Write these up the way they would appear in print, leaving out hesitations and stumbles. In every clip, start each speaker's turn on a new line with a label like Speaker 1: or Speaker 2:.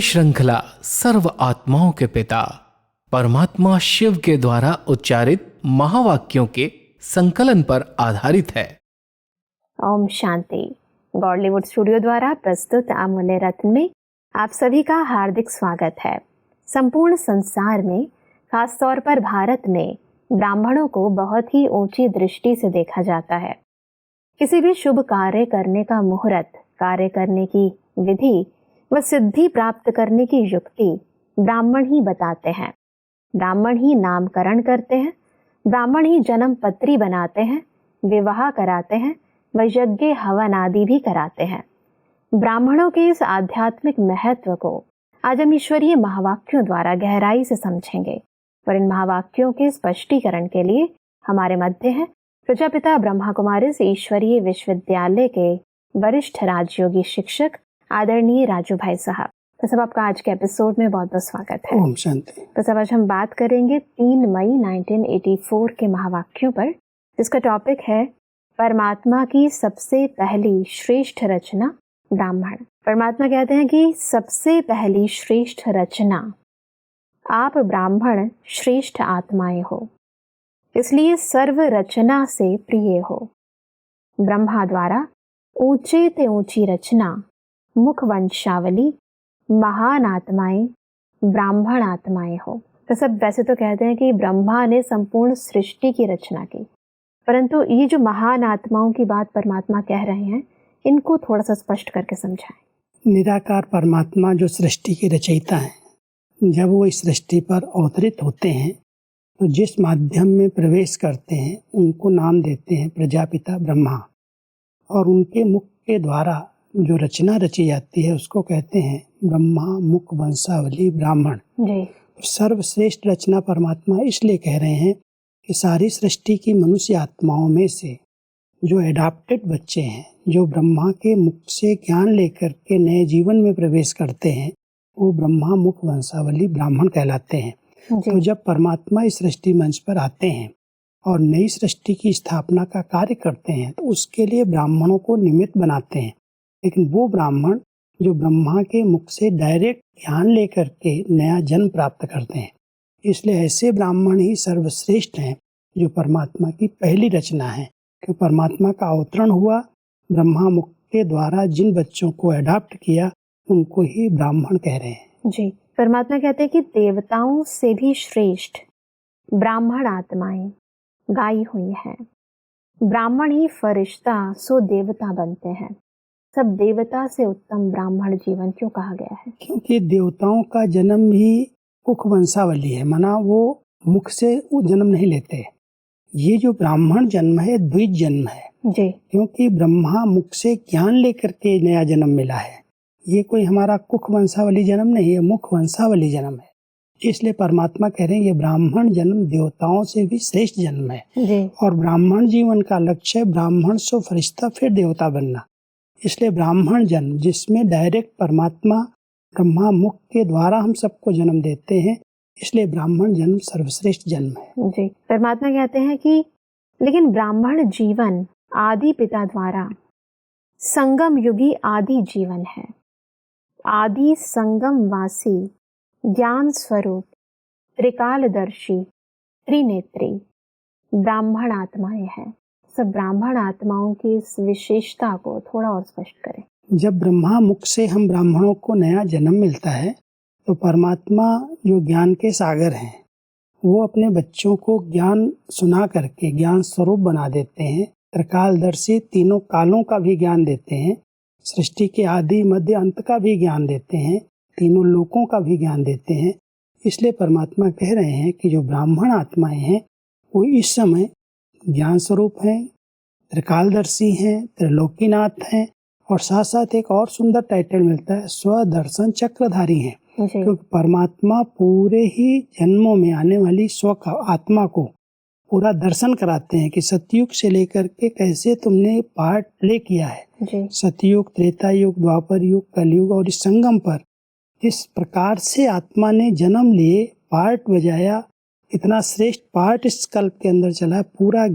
Speaker 1: श्रृंखला सर्व आत्माओं के पिता परमात्मा शिव के द्वारा उच्चारित महावाक्यों के संकलन पर आधारित है।
Speaker 2: ओम शांति। गॉडलीवुड स्टूडियो द्वारा प्रस्तुत अमूल्य रत्न में आप सभी का हार्दिक स्वागत है। संपूर्ण संसार में, खासतौर पर भारत में, ब्राह्मणों को बहुत ही ऊंची दृष्टि से देखा जाता है। किसी भी शुभ कार्य करने का मुहूर्त, कार्य करने की विधि व सिद्धि प्राप्त करने की युक्ति ब्राह्मण ही बताते हैं। ब्राह्मण ही नामकरण करते हैं, ब्राह्मण ही जन्म पत्री बनाते हैं, विवाह कराते हैं व यज्ञ हवन आदि भी कराते हैं। ब्राह्मणों के इस आध्यात्मिक महत्व को आज हम ईश्वरीय महावाक्यों द्वारा गहराई से समझेंगे। और इन महावाक्यों के स्पष्टीकरण के लिए हमारे मध्य हैं प्रजापिता ब्रह्मा कुमारी ईश्वरीय विश्वविद्यालय के वरिष्ठ राजयोगी शिक्षक आदरणीय राजू भाई साहब। तो सब आपका आज के एपिसोड में बहुत बहुत स्वागत है।
Speaker 3: ओम शांति।
Speaker 2: तो सब आज हम बात करेंगे 3 मई 1984 के महावाक्यों पर, जिसका टॉपिक है परमात्मा की सबसे पहली श्रेष्ठ रचना ब्राह्मण। परमात्मा कहते हैं कि सबसे पहली श्रेष्ठ रचना आप ब्राह्मण श्रेष्ठ आत्माएं हो, इसलिए सर्व रचना से प्रिय हो। ब्रह्मा द्वारा ऊंचे ते ऊंची रचना, मुख वंशावली, महान आत्माएं ब्राह्मण आत्माएं हो। तो सब वैसे तो कहते हैं कि ब्रह्मा ने संपूर्ण सृष्टि की रचना की, परंतु ये जो महान आत्माओं की बात परमात्मा कह रहे हैं, इनको थोड़ा सा स्पष्ट करके समझाएं।
Speaker 3: निराकार परमात्मा जो सृष्टि के रचयिता हैं, जब वो इस सृष्टि पर अवतरित होते हैं तो जिस माध्यम में प्रवेश करते हैं उनको नाम देते हैं प्रजापिता ब्रह्मा, और उनके मुख के द्वारा जो रचना रची जाती है उसको कहते हैं ब्रह्मा मुख वंशावली ब्राह्मण। सर्वश्रेष्ठ रचना परमात्मा इसलिए कह रहे हैं कि सारी सृष्टि की मनुष्य आत्माओं में से जो एडाप्टेड बच्चे हैं, जो ब्रह्मा के मुख से ज्ञान लेकर के नए जीवन में प्रवेश करते हैं, वो ब्रह्मा मुख वंशावली ब्राह्मण कहलाते हैं। तो जब परमात्मा इस सृष्टि मंच पर आते हैं और नई सृष्टि की स्थापना का कार्य करते हैं तो उसके लिए ब्राह्मणों को निमित्त बनाते हैं। लेकिन वो ब्राह्मण जो ब्रह्मा के मुख से डायरेक्ट ज्ञान लेकर के नया जन्म प्राप्त करते हैं, इसलिए ऐसे ब्राह्मण ही सर्वश्रेष्ठ हैं जो परमात्मा की पहली रचना है। कि परमात्मा का अवतरण हुआ, ब्रह्मा मुख के द्वारा जिन बच्चों को अडॉप्ट किया उनको ही ब्राह्मण कह रहे हैं।
Speaker 2: जी, परमात्मा कहते हैं कि देवताओं से भी श्रेष्ठ ब्राह्मण आत्माएं गाई हुई हैं। ब्राह्मण ही फरिश्ता सो देवता बनते हैं। सब देवता से उत्तम ब्राह्मण जीवन क्यों कहा गया है?
Speaker 3: क्योंकि देवताओं का जन्म भी कुख वंशावली है, माना वो मुख से वो जन्म नहीं लेते। ये जो ब्राह्मण जन्म है द्विज जन्म है
Speaker 2: जी,
Speaker 3: क्योंकि ब्रह्मा मुख से ज्ञान लेकर के नया जन्म मिला है। ये कोई हमारा कुख वंशावली जन्म नहीं है, मुख वंशावली जन्म है। इसलिए परमात्मा कह रहे हैं ये ब्राह्मण जन्म देवताओं से भी श्रेष्ठ जन्म है
Speaker 2: जी।
Speaker 3: और ब्राह्मण जीवन का लक्ष्य है ब्राह्मण से फरिश्ता फिर देवता बनना। इसलिए ब्राह्मण जन्म जिसमें डायरेक्ट परमात्मा ब्रह्मा मुख के द्वारा हम सबको जन्म देते हैं, इसलिए ब्राह्मण जन्म सर्वश्रेष्ठ जन्म है।
Speaker 2: जी, परमात्मा कहते हैं कि लेकिन ब्राह्मण जीवन आदि पिता द्वारा संगम युगी आदि जीवन है। आदि संगम वासी ज्ञान स्वरूप त्रिकालदर्शी त्रिनेत्री ब्राह्मण आत्माएं हैं। सब ब्राह्मण आत्माओं की इस विशेषता को थोड़ा और स्पष्ट करें।
Speaker 3: जब ब्रह्मा मुख से हम ब्राह्मणों को नया जन्म मिलता है तो परमात्मा जो ज्ञान के सागर हैं वो अपने बच्चों को ज्ञान सुना करके ज्ञान स्वरूप बना देते हैं। त्रिकालदर्शी तीनों कालों का भी ज्ञान देते हैं, सृष्टि के आदि मध्य अंत का भी ज्ञान देते हैं, तीनों लोकों का भी ज्ञान देते हैं। इसलिए परमात्मा कह रहे हैं कि जो ब्राह्मण आत्माएं हैं वो इस समय ज्ञान स्वरूप हैं, त्रिकालदर्शी हैं, त्रिलोकीनाथ हैं, और साथ साथ एक और सुंदर टाइटल मिलता है स्वदर्शन चक्रधारी हैं। क्योंकि परमात्मा पूरे ही जन्मों में आने वाली स्व आत्मा को पूरा दर्शन कराते हैं कि सतयुग से लेकर के कैसे तुमने पार्ट प्ले किया है। सतयुग, त्रेता युग, द्वापर युग, कलयुग और इस संगम पर इस प्रकार से आत्मा ने जन्म लिए, पार्ट बजाया, इतना श्रेष्ठ पार्ट इस कल्प के अंदर चला। पूरा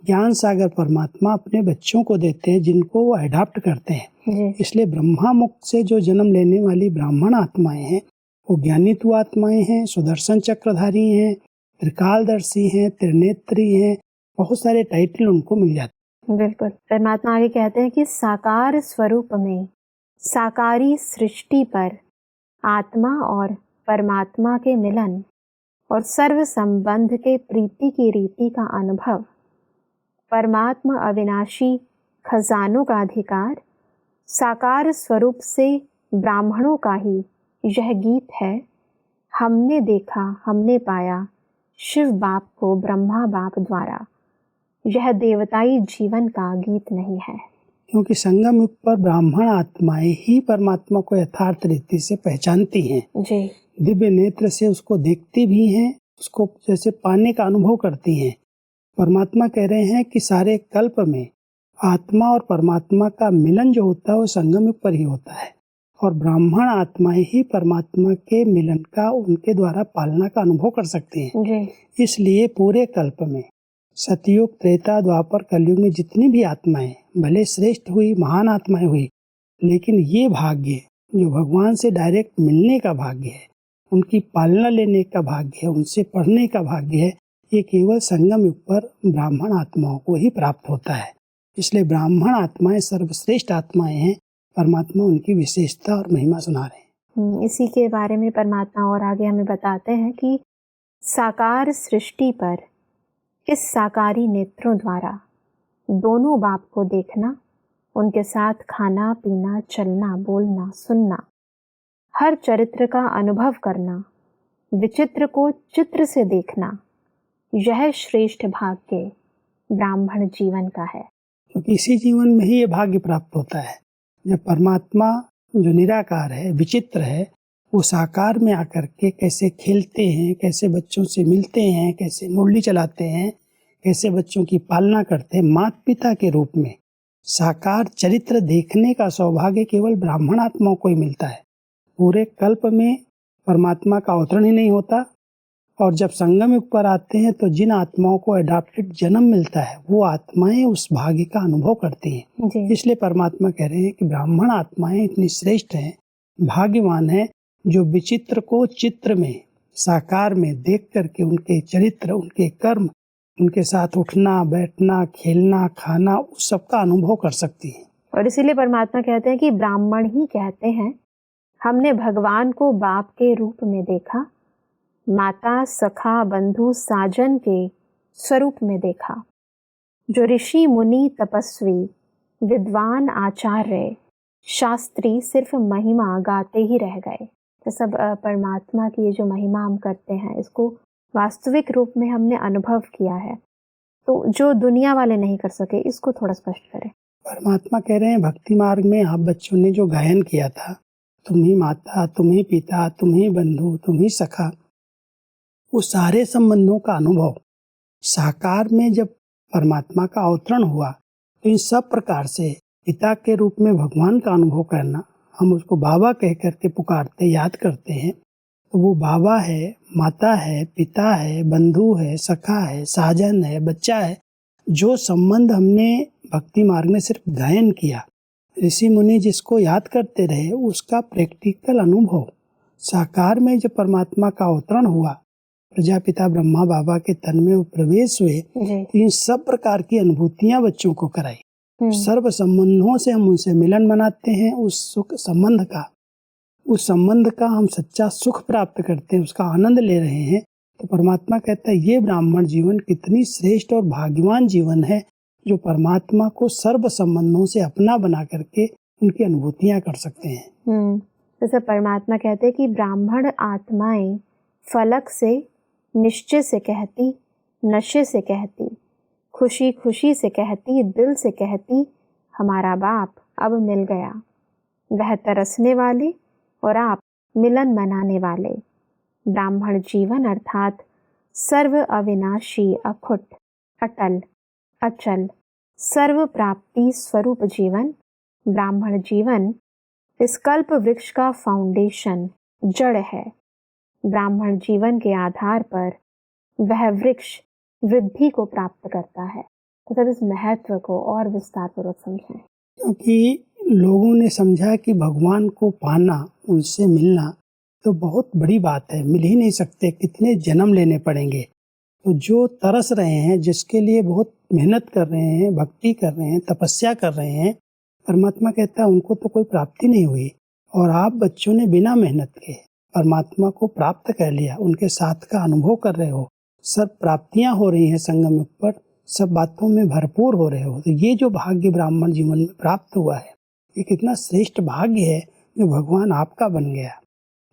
Speaker 3: ज्ञान सागर परमात्मा अपने बच्चों को देते हैं जिनको वो अडॉप्ट करते हैं।
Speaker 2: जी।
Speaker 3: इसलिए ब्रह्मा मुख से जो जन्म लेने वाली ब्राह्मण आत्माएं हैं वो ज्ञानित्व आत्माएं हैं, सुदर्शन चक्रधारी हैं, त्रिकालदर्शी हैं, त्रिनेत्री हैं, बहुत सारे टाइटल उनको मिल जाते
Speaker 2: बिल्कुल। परमात्मा आगे कहते हैं कि साकार स्वरूप में साकारी सृष्टि पर आत्मा और परमात्मा के मिलन और सर्व संबंध के प्रीति की रीति का अनुभव, परमात्मा अविनाशी खजानों का अधिकार, साकार स्वरूप से ब्राह्मणों का ही यह गीत है। हमने देखा हमने पाया शिव बाप को ब्रह्मा बाप द्वारा, यह देवताई जीवन का गीत नहीं है।
Speaker 3: क्योंकि संगम युग पर ब्राह्मण आत्माएं ही परमात्मा को यथार्थ रीति से पहचानती हैं,
Speaker 2: जी।
Speaker 3: दिव्य नेत्र से उसको देखती भी हैं, उसको जैसे पाने का अनुभव करती हैं। परमात्मा कह रहे हैं कि सारे कल्प में आत्मा और परमात्मा का मिलन जो होता है वो संगम युग पर ही होता है, और ब्राह्मण आत्माएं ही परमात्मा के मिलन का उनके द्वारा पालना का अनुभव कर सकती हैं।
Speaker 2: जी।
Speaker 3: इसलिए पूरे कल्प में सतयुग, त्रेता, द्वापर, कलयुग में जितनी भी आत्माएं भले श्रेष्ठ हुई, महान आत्माएं हुई, लेकिन ये भाग्य जो भगवान से डायरेक्ट मिलने का भाग्य है, उनकी पालना लेने का भाग्य है, उनसे पढ़ने का भाग्य है, ये केवल संगम युग पर ब्राह्मण आत्माओं को ही प्राप्त होता है। इसलिए ब्राह्मण आत्माएं सर्वश्रेष्ठ आत्माएं हैं। परमात्मा उनकी विशेषता और महिमा सुना रहे हैं।
Speaker 2: इसी के बारे में परमात्मा और आगे हमें बताते हैं कि साकार सृष्टि पर इस साकारी नेत्रों द्वारा दोनों बाप को देखना, उनके साथ खाना पीना, चलना, बोलना, सुनना, हर चरित्र का अनुभव करना, विचित्र को चित्र से देखना, यह श्रेष्ठ भाग्य ब्राह्मण जीवन का है।
Speaker 3: क्योंकि इसी जीवन में ही ये भाग्य प्राप्त होता है जब परमात्मा जो निराकार है, विचित्र है, वो साकार में आकर के कैसे खेलते हैं, कैसे बच्चों से मिलते हैं, कैसे मुरली चलाते हैं, कैसे बच्चों की पालना करते हैं, माता पिता के रूप में साकार चरित्र देखने का सौभाग्य केवल ब्राह्मण आत्माओं को ही मिलता है। पूरे कल्प में परमात्मा का अवतरण ही नहीं होता, और जब संगम युग पर आते हैं तो जिन आत्माओं को एडॉप्टेड जन्म मिलता है वो आत्माएं उस भाग्य का अनुभव करती हैं।
Speaker 2: जी।
Speaker 3: इसलिए परमात्मा कह रहे हैं कि ब्राह्मण आत्माएं इतनी श्रेष्ठ हैं, भाग्यवान हैं, जो विचित्र को चित्र में, साकार में देख करके उनके चरित्र, उनके कर्म, उनके साथ उठना बैठना, खेलना खाना, उस सबका अनुभव कर सकती हैं।
Speaker 2: और इसीलिए परमात्मा कहते हैं कि ब्राह्मण ही कहते हैं हमने भगवान को बाप के रूप में देखा, माता सखा बंधु साजन के स्वरूप में देखा। जो ऋषि मुनि तपस्वी विद्वान आचार्य शास्त्री सिर्फ महिमा गाते ही रह गए। तो सब परमात्मा की ये जो महिमा हम करते हैं इसको वास्तविक रूप में हमने अनुभव किया है, तो जो दुनिया वाले नहीं कर सके इसको थोड़ा स्पष्ट करें।
Speaker 3: परमात्मा कह रहे हैं भक्ति मार्ग में आप बच्चों ने जो गायन किया था, तुम ही माता, तुम ही पिता, तुम ही बंधु, तुम ही सखा, वो सारे संबंधों का अनुभव साकार में जब परमात्मा का अवतरण हुआ तो इन सब प्रकार से पिता के रूप में भगवान का अनुभव करना, हम उसको बाबा कह करके पुकारते, याद करते हैं, तो वो बाबा है, माता है, पिता है, बंधु है, सखा है, साजन है, बच्चा है। जो संबंध हमने भक्ति मार्ग में सिर्फ गायन किया, ऋषि मुनि जिसको याद करते रहे, उसका प्रैक्टिकल अनुभव साकार में जब परमात्मा का अवतरण हुआ, प्रजापिता ब्रह्मा बाबा के तन में वो प्रवेश हुए, तो इन सब प्रकार की अनुभूतियां बच्चों को कराई। सर्व संबंधों से हम उनसे मिलन मनाते हैं, उस सुख संबंध का, उस संबंध का हम सच्चा सुख प्राप्त करते हैं, उसका आनंद ले रहे हैं। तो परमात्मा कहता है ये ब्राह्मण जीवन कितनी श्रेष्ठ और भाग्यवान जीवन है, जो परमात्मा को सर्व संबंधों से अपना बना करके उनकी अनुभूतियां कर सकते हैं।
Speaker 2: जैसे परमात्मा कहते हैं कि ब्राह्मण आत्माएं फलक से, निश्चय से कहती, नशे से कहती, खुशी खुशी से कहती, दिल से कहती, हमारा बाप अब मिल गया। वह तरसने वाले और आप मिलन मनाने वाले ब्राह्मण जीवन अर्थात सर्व अविनाशी, अखुट, अटल, अचल, सर्व प्राप्ति स्वरूप जीवन, ब्राह्मण जीवन इस कल्प वृक्ष का फाउंडेशन, जड़ है। ब्राह्मण जीवन के आधार पर वह वृक्ष वृद्धि को प्राप्त करता है। तो तब इस महत्व को और विस्तार पूर्वक समझें।
Speaker 3: क्योंकि लोगों ने समझा कि भगवान को पाना, उनसे मिलना तो बहुत बड़ी बात है, मिल ही नहीं सकते, कितने जन्म लेने पड़ेंगे। तो जो तरस रहे हैं, जिसके लिए बहुत मेहनत कर रहे हैं, भक्ति कर रहे हैं, तपस्या कर रहे हैं, परमात्मा कहता है उनको तो कोई प्राप्ति नहीं हुई, और आप बच्चों ने बिना मेहनत के परमात्मा को प्राप्त कर लिया, उनके साथ का अनुभव कर रहे हो, सब प्राप्तियां हो रही हैं संगम युग पर, सब बातों में भरपूर हो रहे हो। तो ये जो भाग्य ब्राह्मण जीवन में प्राप्त हुआ है, ये कितना श्रेष्ठ भाग्य है जो भगवान आपका बन गया।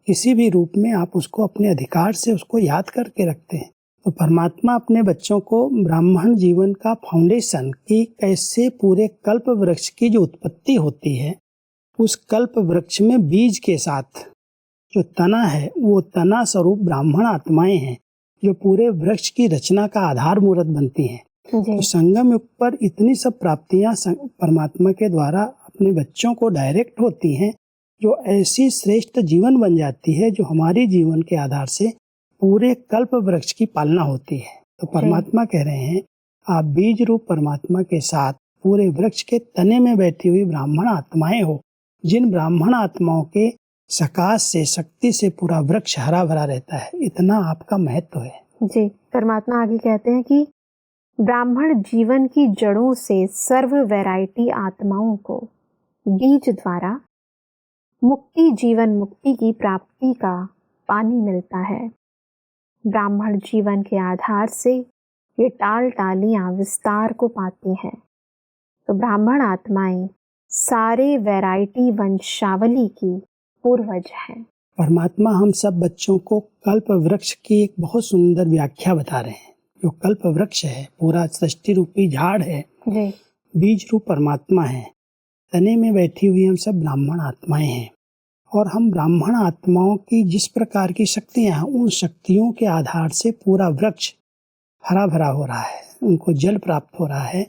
Speaker 3: किसी भी रूप में आप उसको अपने अधिकार से उसको याद करके रखते हैं। तो परमात्मा अपने बच्चों को ब्राह्मण जीवन का फाउंडेशन की कैसे पूरे कल्प वृक्ष की जो उत्पत्ति होती है, उस कल्प वृक्ष में बीज के साथ जो तना है, वो तना स्वरूप ब्राह्मण आत्माएं हैं जो पूरे वृक्ष की रचना का आधार मूर्त बनती हैं। तो संगम युग पर इतनी सब प्राप्तियां परमात्मा के द्वारा अपने बच्चों को डायरेक्ट होती हैं, जो ऐसी श्रेष्ठ जीवन बन जाती है जो हमारे जीवन के आधार से पूरे कल्प वृक्ष की पालना होती है। तो परमात्मा कह रहे हैं आप बीज रूप परमात्मा के साथ पूरे वृक्ष के तने में बैठी हुई ब्राह्मण आत्माएं हो, जिन ब्राह्मण आत्माओं के सकाश से, शक्ति से पूरा वृक्ष हरा भरा रहता है। इतना आपका महत्व है।
Speaker 2: जी, परमात्मा आगे कहते हैं कि ब्राह्मण जीवन की जड़ों से सर्व वैरायटी आत्माओं को बीज द्वारा मुक्ति, जीवन मुक्ति की प्राप्ति का पानी मिलता है। ब्राह्मण जीवन के आधार से ये टाल टालियां विस्तार को पाती हैं। तो ब्राह्मण आत्माएं सारे वैरायटी वंशावली की पूर्वज हैं।
Speaker 3: परमात्मा हम सब बच्चों को कल्प वृक्ष की एक बहुत सुंदर व्याख्या बता रहे हैं। जो कल्प वृक्ष है, पूरा सृष्टि रूपी झाड़ है, बीज रूप परमात्मा है, तने में बैठी हुई हम सब ब्राह्मण आत्माएं हैं। और हम ब्राह्मण आत्माओं की जिस प्रकार की शक्तियां हैं, उन शक्तियों के आधार से पूरा वृक्ष हरा भरा हो रहा है, उनको जल प्राप्त हो रहा है,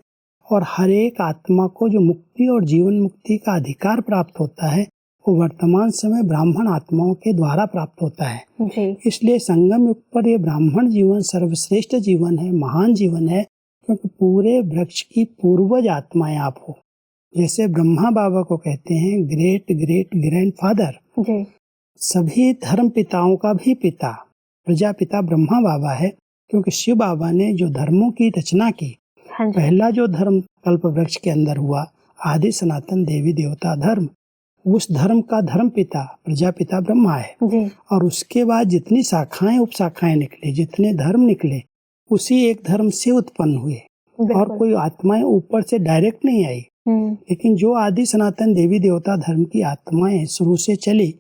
Speaker 3: और हर एक आत्मा को जो मुक्ति और जीवन मुक्ति का अधिकार प्राप्त होता है, वो वर्तमान समय ब्राह्मण आत्माओं के द्वारा प्राप्त होता है। इसलिए संगम युग पर ये ब्राह्मण जीवन सर्वश्रेष्ठ जीवन है, महान जीवन है, क्योंकि पूरे वृक्ष की पूर्वज आत्माएं आप हो। जैसे ब्रह्मा बाबा को कहते हैं ग्रेट ग्रेट ग्रैंडफादर, सभी धर्म पिताओं का भी पिता प्रजापिता ब्रह्मा बाबा है, क्योंकि शिव बाबा ने जो धर्मों की रचना की, पहला जो धर्म कल्प वृक्ष के अंदर हुआ, आदि सनातन देवी देवता धर्म, उस धर्म का धर्म पिता प्रजापिता ब्रह्मा है। और उसके बाद जितनी शाखाएं उपशाखाएं निकली, जितने धर्म निकले, उसी एक धर्म से उत्पन्न हुए। और कोई आत्माएं ऊपर से डायरेक्ट नहीं आई, लेकिन जो आदि सनातन देवी देवता धर्म की आत्माएं शुरू से चली,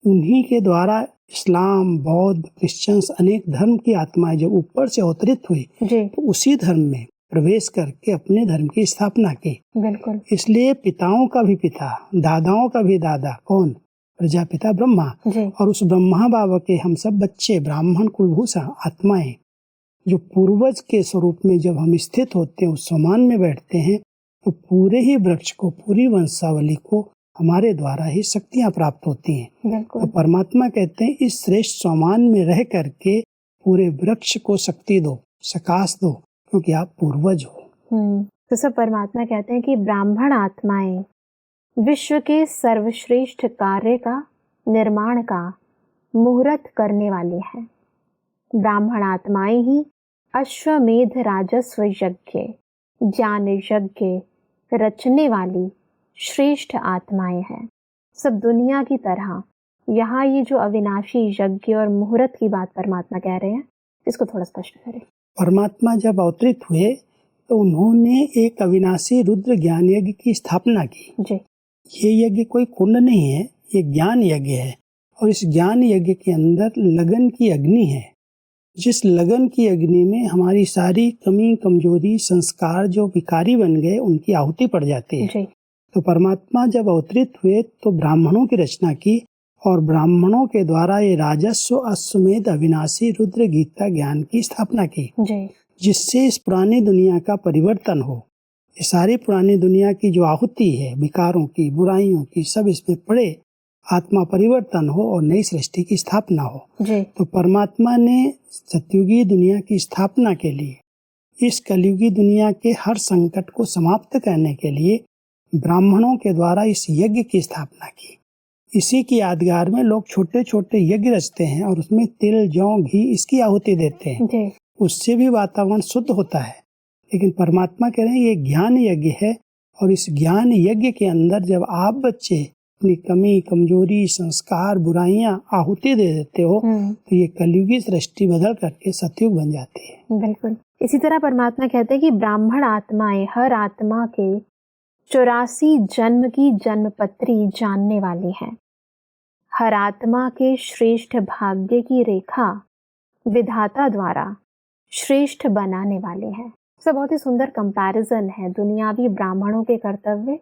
Speaker 3: उन्हीं के द्वारा इस्लाम, बौद्ध, क्रिश्चियंस, अनेक धर्म की आत्माएं जब ऊपर से अवतरित हुई, तो उसी धर्म में प्रवेश करके अपने धर्म की स्थापना की।
Speaker 2: बिल्कुल।
Speaker 3: इसलिए पिताओं का भी पिता, दादाओं का भी दादा कौन? प्रजापिता ब्रह्मा। और उस ब्रह्मा बाबा के हम सब बच्चे ब्राह्मण कुलभूषण आत्माएं, जो पूर्वज के स्वरूप में जब हम स्थित होते हैं, उस समान में बैठते हैं, तो पूरे ही वृक्ष को, पूरी वंशावली को हमारे द्वारा ही शक्तियां प्राप्त होती हैं। तो परमात्मा कहते हैं इस श्रेष्ठ समान में रह करके पूरे वृक्ष को शक्ति दो, सकाश दो, क्योंकि आप पूर्वज हो।
Speaker 2: तो सब परमात्मा कहते हैं कि ब्राह्मण आत्माएं विश्व के सर्वश्रेष्ठ कार्य का निर्माण का मुहूर्त करने वाली हैं। ब्राह्मण आत्माएं ही अश्वमेध राजस्व यज्ञ, ज्ञान यज्ञ रचने वाली श्रेष्ठ आत्माएं हैं। सब दुनिया की तरह यहाँ ये जो अविनाशी यज्ञ और मुहूर्त की बात परमात्मा कह रहे हैं, इसको थोड़ा स्पष्ट करें।
Speaker 3: परमात्मा जब अवतरित हुए तो उन्होंने एक अविनाशी रुद्र ज्ञान यज्ञ की स्थापना की। ये यज्ञ कोई कुंड नहीं है, ये ज्ञान यज्ञ है। और इस ज्ञान यज्ञ के अंदर लगन की अग्नि है। जिस लगन की अग्नि में हमारी सारी कमी, कमजोरी, संस्कार जो विकारी बन गए, उनकी आहुति पड़ जाती है। तो परमात्मा जब अवतरित हुए तो ब्राह्मणों की रचना की, और ब्राह्मणों के द्वारा ये राजस्व अश्वमेध अविनाशी रुद्र गीता ज्ञान की स्थापना की, जिससे इस पुरानी दुनिया का परिवर्तन हो। ये सारी पुरानी दुनिया की जो आहुति है, विकारों की, बुराइयों की, सब इसमें पड़े, आत्मा परिवर्तन हो और नई सृष्टि की स्थापना हो। तो परमात्मा ने सतयुगी दुनिया की स्थापना के लिए, इस कलयुगी दुनिया के हर संकट को समाप्त करने के लिए ब्राह्मणों के द्वारा इस यज्ञ की स्थापना की। इसी की यादगार में लोग छोटे छोटे यज्ञ रचते हैं और उसमें तिल, जौ, घी इसकी आहुति देते हैं
Speaker 2: जी।
Speaker 3: उससे भी वातावरण शुद्ध होता है। लेकिन परमात्मा कह रहे हैं ये ज्ञान यज्ञ है, और इस ज्ञान यज्ञ के अंदर जब आप बच्चे अपनी कमी, कमजोरी, संस्कार, बुराइयां आहुति दे देते हो तो ये कलयुगी सृष्टि बदल करके सतयुग बन जाती है।
Speaker 2: बिल्कुल। इसी तरह परमात्मा कहते हैं कि ब्राह्मण आत्माएं हर आत्मा के 84 जन्म की जन्मपत्री जानने वाली हैं। हर आत्मा के श्रेष्ठ भाग्य की रेखा विधाता द्वारा श्रेष्ठ बनाने वाले हैं। सब बहुत ही सुंदर कंपैरिजन है दुनियावी ब्राह्मणों के कर्तव्य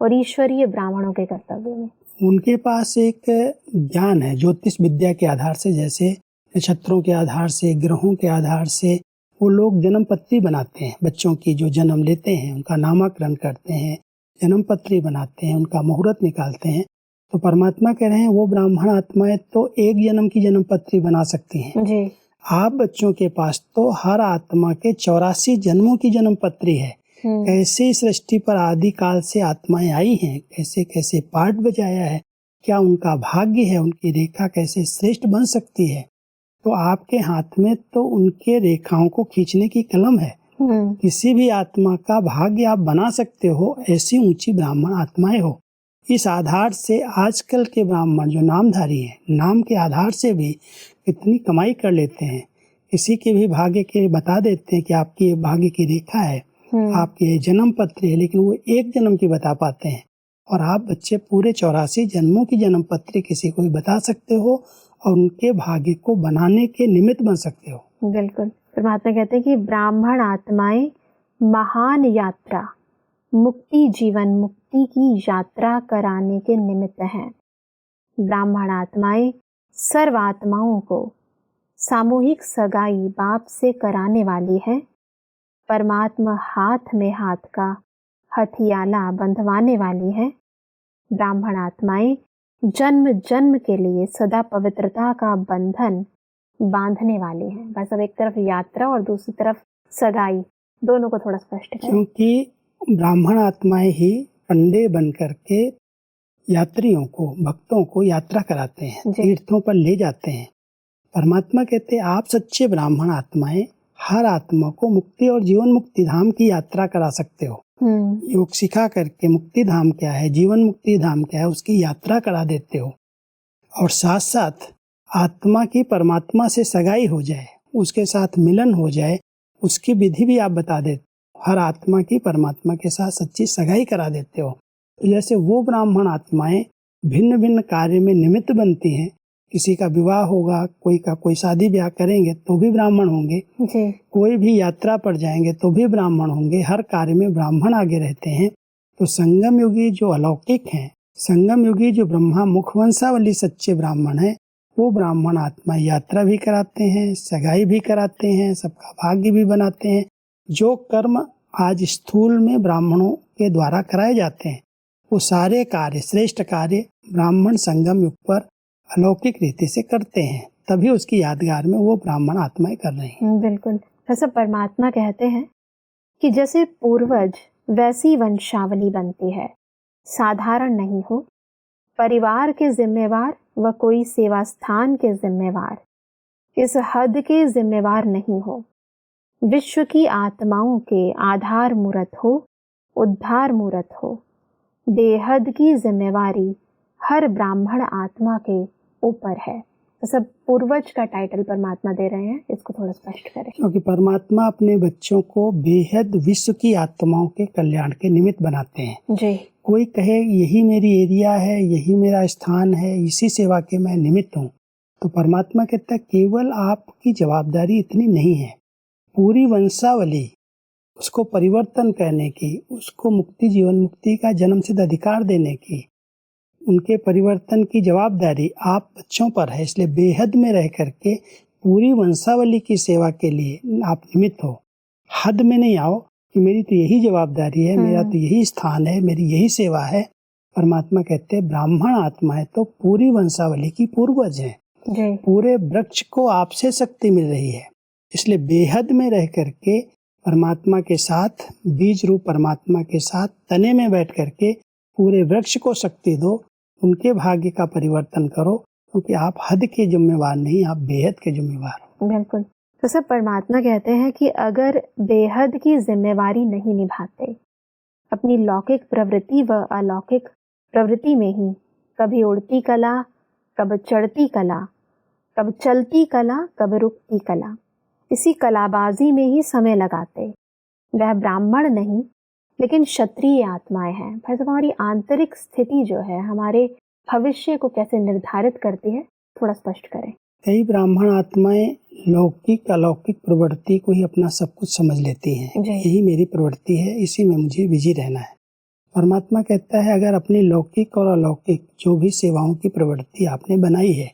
Speaker 2: और ईश्वरीय ब्राह्मणों के कर्तव्य में।
Speaker 3: उनके पास एक ज्ञान है ज्योतिष विद्या के आधार से, जैसे नक्षत्रों के आधार से, ग्रहों के आधार से वो लोग जन्म पत्री बनाते हैं। बच्चों की जो जन्म लेते हैं उनका नामकरण करते हैं, जन्म पत्री बनाते हैं, उनका मुहूर्त निकालते हैं। तो परमात्मा कह रहे हैं वो ब्राह्मण आत्माएं तो एक जन्म की जन्म पत्री बना सकती हैं
Speaker 2: जी।
Speaker 3: आप बच्चों के पास तो हर आत्मा के 84 जन्मों की जन्म पत्री है। कैसे सृष्टि पर आदि काल से आत्माएं आई हैं, कैसे कैसे पाठ बजाया है, क्या उनका भाग्य है, उनकी रेखा कैसे श्रेष्ठ बन सकती है। तो आपके हाथ में तो उनके रेखाओं को खींचने की कलम है। किसी भी आत्मा का भाग्य आप बना सकते हो, ऐसी ऊंची ब्राह्मण आत्माएं हो। इस आधार से आजकल के ब्राह्मण जो नामधारी हैं, नाम के आधार से भी कितनी कमाई कर लेते हैं। किसी के भी भाग्य के बता देते हैं कि आपकी ये भाग्य की रेखा है, आपकी ये जन्म पत्री है, लेकिन वो एक जन्म की बता पाते हैं। और आप बच्चे पूरे 84 जन्मों की जन्म पत्री किसी को भी बता सकते हो और उनके भाग्य को बनाने के निमित्त बन सकते हो।
Speaker 2: बिल्कुल। परमात्मा कहते हैं कि ब्राह्मण आत्माएं महान यात्रा, मुक्ति, जीवन मुक्ति की यात्रा कराने के निमित्त हैं। ब्राह्मण आत्माएं सर्व आत्माओं को सामूहिक सगाई बाप से कराने वाली है। परमात्मा हाथ में हाथ का हथियाला बंधवाने वाली है। ब्राह्मण आत्माएं जन्म जन्म के लिए सदा पवित्रता का बंधन बांधने वाली हैं। बस अब एक तरफ यात्रा और दूसरी तरफ सगाई, दोनों को थोड़ा स्पष्ट करें।
Speaker 3: क्योंकि ब्राह्मण आत्माएं ही पंडे बन करके यात्रियों को, भक्तों को यात्रा कराते हैं, तीर्थों पर ले जाते हैं। परमात्मा कहते हैं आप सच्चे ब्राह्मण आत्माएं हर आत्मा को मुक्ति और जीवन मुक्ति धाम की यात्रा करा सकते हो। योग सिखा करके मुक्ति धाम क्या है, जीवन मुक्ति धाम क्या है, उसकी यात्रा करा देते हो। और साथ साथ आत्मा की परमात्मा से सगाई हो जाए, उसके साथ मिलन हो जाए, उसकी विधि भी आप बता देते हो। हर आत्मा की परमात्मा के साथ सच्ची सगाई करा देते हो। जैसे वो ब्राह्मण आत्माएं भिन्न भिन्न कार्य में निमित्त बनती हैं। किसी का विवाह होगा, कोई शादी ब्याह करेंगे तो भी ब्राह्मण होंगे
Speaker 2: जी।
Speaker 3: कोई भी यात्रा पर जाएंगे तो भी ब्राह्मण होंगे। हर कार्य में ब्राह्मण आगे रहते हैं। तो संगम युगी जो अलौकिक हैं, संगम युगी जो ब्रह्मा मुखवंशावली सच्चे ब्राह्मण हैं, वो ब्राह्मण आत्मा यात्रा भी कराते हैं, सगाई भी कराते हैं, सबका भाग्य भी बनाते हैं। जो कर्म आज स्थूल में ब्राह्मणों के द्वारा कराए जाते हैं, वो सारे कार्य, श्रेष्ठ कार्य ब्राह्मण संगम युग पर अलौकिक रीति से करते हैं। तभी उसकी यादगार में वो ब्राह्मण आत्माएं कर रही हैं।
Speaker 2: बिल्कुल। ऐसा परमात्मा कहते हैं कि जैसे पूर्वज वैसी वंशावली बनती है, साधारण नहीं हो, परिवार के जिम्मेवार व कोई सेवा स्थान के जिम्मेवार, इस हद के जिम्मेवार नहीं हो, विश्व की आत्माओं के आधार मूर्त हो, उद्धार मूर्त हो। बेहद की जिम्मेवारी हर ब्राह्मण आत्मा के ऊपर है। तो सब पूर्वज का टाइटल परमात्मा दे रहे हैं, इसको थोड़ा स्पष्ट करें।
Speaker 3: क्योंकि परमात्मा अपने बच्चों को बेहद विश्व की आत्माओं के कल्याण के निमित्त बनाते हैं
Speaker 2: जी।
Speaker 3: कोई कहे यही मेरी एरिया है, यही मेरा स्थान है, इसी सेवा के मैं निमित्त हूँ, तो परमात्मा कहता है केवल आपकी जवाबदारी इतनी नहीं है, पूरी वंशावली उसको परिवर्तन करने की, उसको मुक्ति, जीवन मुक्ति का जन्म सिद्ध अधिकार देने की, उनके परिवर्तन की जवाबदारी आप बच्चों पर है। इसलिए बेहद में रह करके पूरी वंशावली की सेवा के लिए आप निमित्त हो। हद में नहीं आओ कि मेरी तो यही जवाबदारी है, मेरा तो यही स्थान है, मेरी यही सेवा है। परमात्मा कहते हैं ब्राह्मण आत्माएं तो पूरी वंशावली की पूर्वज है, पूरे वृक्ष को आपसे शक्ति मिल रही है। इसलिए बेहद में रह करके परमात्मा के साथ, बीज रूप परमात्मा के साथ तने में बैठ करके पूरे वृक्ष को शक्ति दो, उनके भाग्य का परिवर्तन करो, क्योंकि आप हद के जिम्मेवार नहीं, आप बेहद के जिम्मेवार हो।
Speaker 2: बिल्कुल। तो सब परमात्मा कहते हैं कि अगर बेहद की जिम्मेवारी नहीं निभाते, अपनी लौकिक प्रवृत्ति व अलौकिक प्रवृत्ति में ही कभी उड़ती कला, कब चढ़ती कला, कब चलती कला, कब रुकती कला, इसी कलाबाजी में ही समय लगाते, वह ब्राह्मण नहीं लेकिन क्षत्रिय आत्माएं हैं। भाई साहब, हमारी आंतरिक स्थिति जो है हमारे भविष्य को कैसे निर्धारित करती है, थोड़ा स्पष्ट करें।
Speaker 3: कई ब्राह्मण आत्माएं लौकिक अलौकिक प्रवृत्ति को ही अपना सब कुछ समझ लेती हैं। यही मेरी प्रवृत्ति है, इसी में मुझे बिजी रहना है। परमात्मा कहता है अगर अपनी लौकिक और अलौकिक जो भी सेवाओं की प्रवृत्ति आपने बनाई है,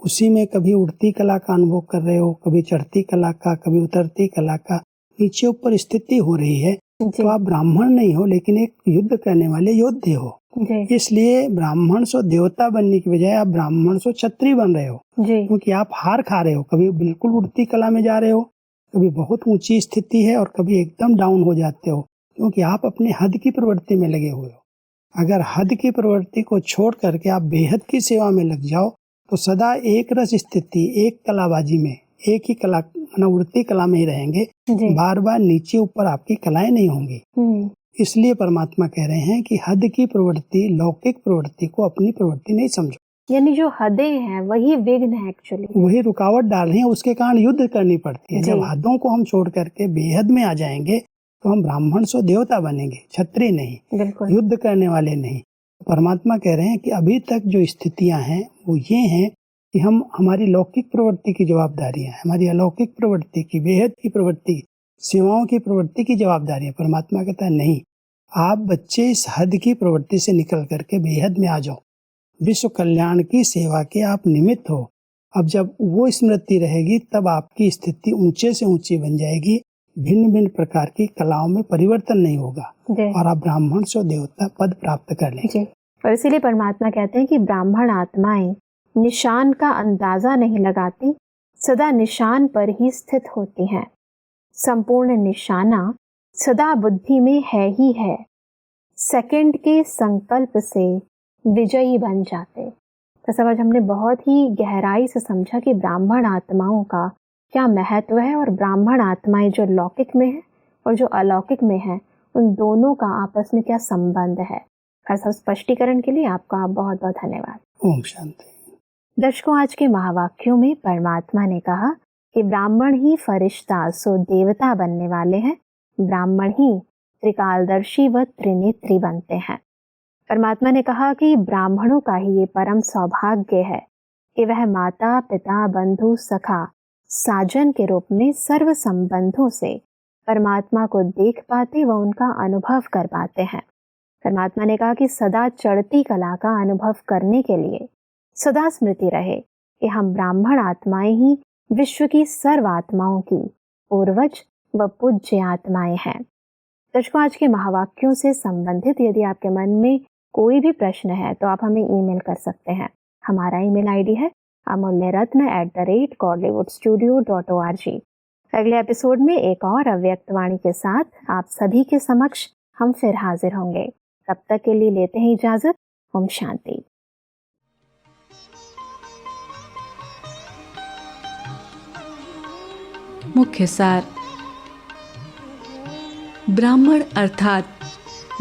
Speaker 3: उसी में कभी उड़ती कला का अनुभव कर रहे हो, कभी चढ़ती कला का, कभी उतरती कला का, नीचे ऊपर स्थिति हो रही है, तो आप ब्राह्मण नहीं हो लेकिन एक युद्ध करने वाले योद्धे हो। इसलिए ब्राह्मण सो देवता बनने की बजाय आप ब्राह्मण सो क्षत्रिय बन रहे हो, क्योंकि आप हार खा रहे हो। कभी बिल्कुल उड़ती कला में जा रहे हो, कभी बहुत ऊंची स्थिति है और कभी एकदम डाउन हो जाते हो, क्योंकि आप अपने हद की प्रवृत्ति में लगे हुए हो। अगर हद की प्रवृत्ति को छोड़ करके आप बेहद की सेवा में लग जाओ तो सदा एक रस स्थिति, एक कलाबाजी में, एक ही कला उड़ती कला में ही रहेंगे, बार बार नीचे ऊपर आपकी कलाएं नहीं होंगी। इसलिए परमात्मा कह रहे हैं कि हद की प्रवृत्ति, लौकिक प्रवृत्ति को अपनी प्रवृत्ति नहीं समझो।
Speaker 2: यानी जो हदें हैं वही विघ्न है, एक्चुअली वही
Speaker 3: रुकावट डाल रही है, उसके कारण युद्ध करनी पड़ती है। जब हदों को हम छोड़ करके बेहद में आ जाएंगे तो हम ब्राह्मण सो देवता बनेंगे, क्षत्रिय नहीं, युद्ध करने वाले नहीं। परमात्मा कह रहे हैं कि अभी तक जो स्थितियां हैं वो ये हैं कि हम हमारी लौकिक प्रवृत्ति की जवाबदारी है, हमारी अलौकिक प्रवृत्ति की, बेहद की प्रवृत्ति, सेवाओं की प्रवृत्ति की जवाबदारी है। परमात्मा कहता है नहीं, आप बच्चे इस हद की प्रवृत्ति से निकल करके बेहद में आ जाओ, विश्व कल्याण की सेवा के आप निमित्त हो। अब जब वो स्मृति रहेगी तब आपकी स्थिति ऊंचे से ऊंची बन जाएगी, भिन्न भिन्न प्रकार की कलाओं में परिवर्तन नहीं होगा और आप ब्राह्मण से देवता पद प्राप्त कर लेंगे।
Speaker 2: और इसीलिए परमात्मा कहते हैं कि ब्राह्मण आत्माएं निशान का अंदाजा नहीं लगाती, सदा निशान पर ही स्थित होती हैं। संपूर्ण निशाना सदा बुद्धि में है ही है, सेकंड के संकल्प से विजयी बन जाते। तो सब आज हमने बहुत ही गहराई से समझा कि ब्राह्मण आत्माओं का क्या महत्व है और ब्राह्मण आत्माएं जो लौकिक में है और जो अलौकिक में है, उन दोनों का आपस में क्या संबंध है। खास स्पष्टीकरण के लिए आपका बहुत बहुत धन्यवाद।
Speaker 3: ओम शांति।
Speaker 2: दर्शकों, आज के महावाक्यों में परमात्मा ने कहा कि ब्राह्मण ही फरिश्ता सो देवता बनने वाले हैं, ब्राह्मण ही त्रिकालदर्शी व त्रिनेत्री बनते हैं। परमात्मा ने कहा कि ब्राह्मणों का ही ये परम सौभाग्य है कि वह माता पिता बंधु सखा साजन के रूप में सर्व संबंधों से परमात्मा को देख पाते व उनका अनुभव कर पाते हैं। परमात्मा ने कहा कि सदा चढ़ती कला का अनुभव करने के लिए सदा स्मृति रहे कि हम ब्राह्मण आत्माएं ही विश्व की सर्व आत्माओं की पूर्वज व पूज्य आत्माएं हैं। दर्शकों, आज के महावाक्यों से संबंधित यदि आपके मन में कोई भी प्रश्न है तो आप हमें ईमेल कर सकते हैं। हमारा ईमेल आईडी है amulyaratna@godlywoodstudio.org। अगले एपिसोड में एक और अव्यक्त वाणी के साथ आप सभी के समक्ष हम फिर हाजिर होंगे। तब तक के लिए लेते हैं इजाजत। ओम शांति।
Speaker 4: मुख्य सार। ब्राह्मण अर्थात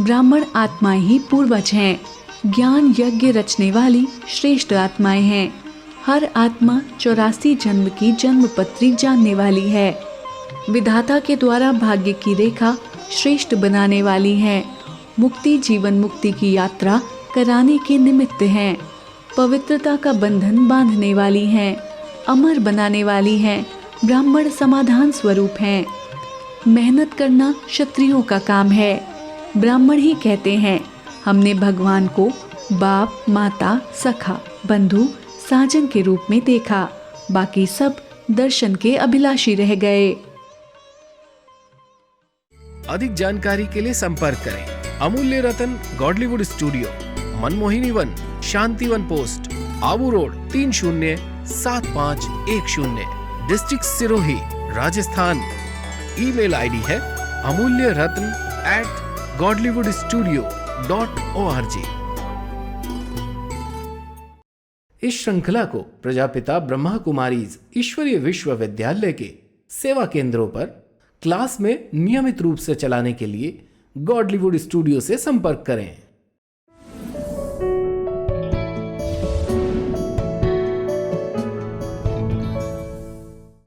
Speaker 4: ब्राह्मण आत्माएं ही पूर्वज हैं, ज्ञान यज्ञ रचने वाली श्रेष्ठ आत्माएं हैं। हर आत्मा 84 जन्म की जन्म पत्री जानने वाली है, विधाता के द्वारा भाग्य की रेखा श्रेष्ठ बनाने वाली है, मुक्ति जीवन मुक्ति की यात्रा कराने के निमित्त हैं, पवित्रता का बंधन बांधने वाली हैं, अमर बनाने वाली हैं, ब्राह्मण समाधान स्वरूप हैं। मेहनत करना क्षत्रियों का काम है। ब्राह्मण ही कहते हैं हमने भगवान को बाप माता सखा बंधु साजन के रूप में देखा, बाकी सब दर्शन के अभिलाषी रह गए।
Speaker 1: अधिक जानकारी के लिए संपर्क करें Amulya Ratan Godlywood studio, Manmohini Van, Shanti Van post, Abu road 307510, district Sirohi, Rajasthan. Email ID है amulyaratn@godlywoodstudio.org। इस श्रृंखला को प्रजापिता ब्रह्मा कुमारीज ईश्वरीय विश्वविद्यालय के सेवा केंद्रों पर क्लास में नियमित रूप से चलाने के लिए गॉडलीवुड स्टूडियो से संपर्क करें।